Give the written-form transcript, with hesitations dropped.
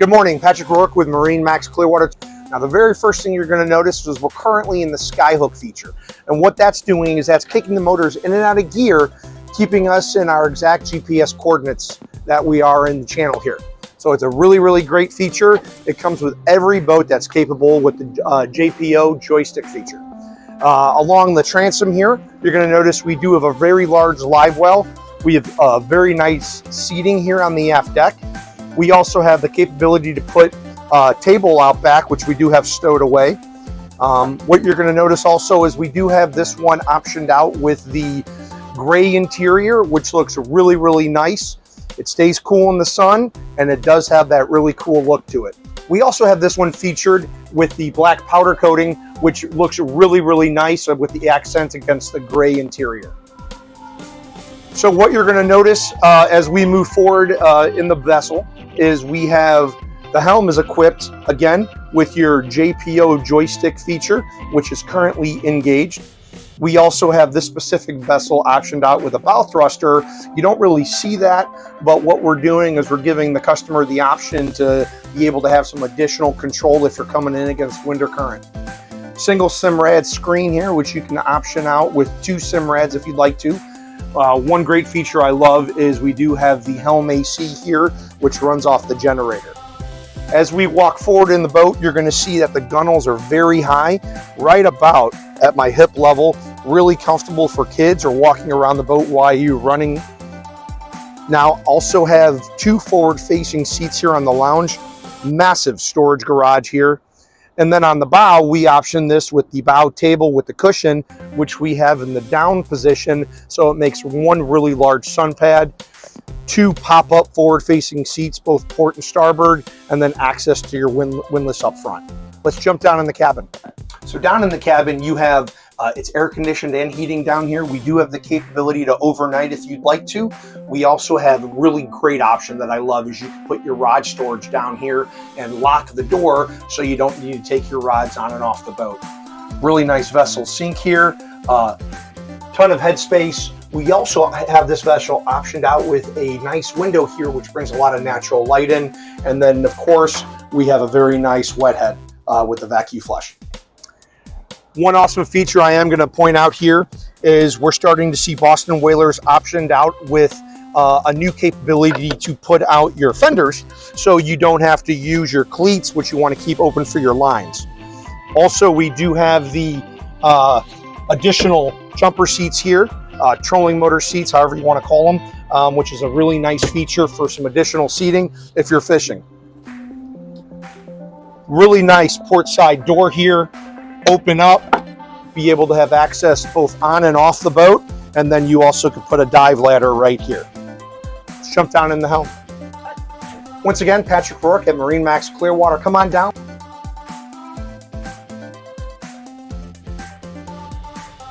Good morning, Patrick Rourke with MarineMax Clearwater. Now the very first thing you're going to notice is we're currently in the Skyhook feature. And what that's doing is that's kicking the motors in and out of gear, keeping us in our exact GPS coordinates that we are in the channel here. So it's a really, really great feature. It comes with every boat that's capable with the JPO joystick feature. Along the transom here, you're going to notice we do have a very large live well. We have very nice seating here on the aft deck. We also have the capability to put a table out back, which we do have stowed away. What you're going to notice also is we do have this one optioned out with the gray interior, which looks really, really nice. It stays cool in the sun, and it does have that really cool look to it. We also have this one featured with the black powder coating, which looks really, really nice with the accent against the gray interior. So what you're going to notice as we move forward in the vessel is we have the helm is equipped again with your JPO joystick feature, which is currently engaged. We also have this specific vessel optioned out with a bow thruster. You don't really see that, but what we're doing is we're giving the customer the option to be able to have some additional control if you're coming in against wind or current. Single SIMRAD screen here, which you can option out with 2 SIMRADs if you'd like to. One great feature I love is we do have the helm AC here, which runs off the generator. As we walk forward in the boat, you're going to see that the gunnels are very high, right about at my hip level, really comfortable for kids or walking around the boat while you're running. Now, also have 2 forward-facing seats here on the lounge, massive storage garage here. And then on the bow, we option this with the bow table with the cushion, which we have in the down position. So it makes one really large sun pad, 2 pop-up forward-facing seats, both port and starboard, and then access to your windlass up front. Let's jump down in the cabin. So down in the cabin, you have it's air conditioned and heating down here. We do have the capability to overnight if you'd like to. We also have a really great option that I love is you can put your rod storage down here and lock the door so you don't need to take your rods on and off the boat. Really nice vessel sink here, ton of headspace. We also have this vessel optioned out with a nice window here, which brings a lot of natural light in. And then of course, we have a very nice wet head with the vacuum flush. One awesome feature I am going to point out here is we're starting to see Boston whalers optioned out with a new capability to put out your fenders so you don't have to use your cleats, which you want to keep open for your lines. Also, we do have the additional jumper seats here, trolling motor seats, however you want to call them, which is a really nice feature for some additional seating if you're fishing. Really nice port side door here. Open up, be able to have access both on and off the boat, and then you also could put a dive ladder right here. Let's jump down in the helm. Once again, Patrick Rourke at MarineMax Clearwater. Come on down.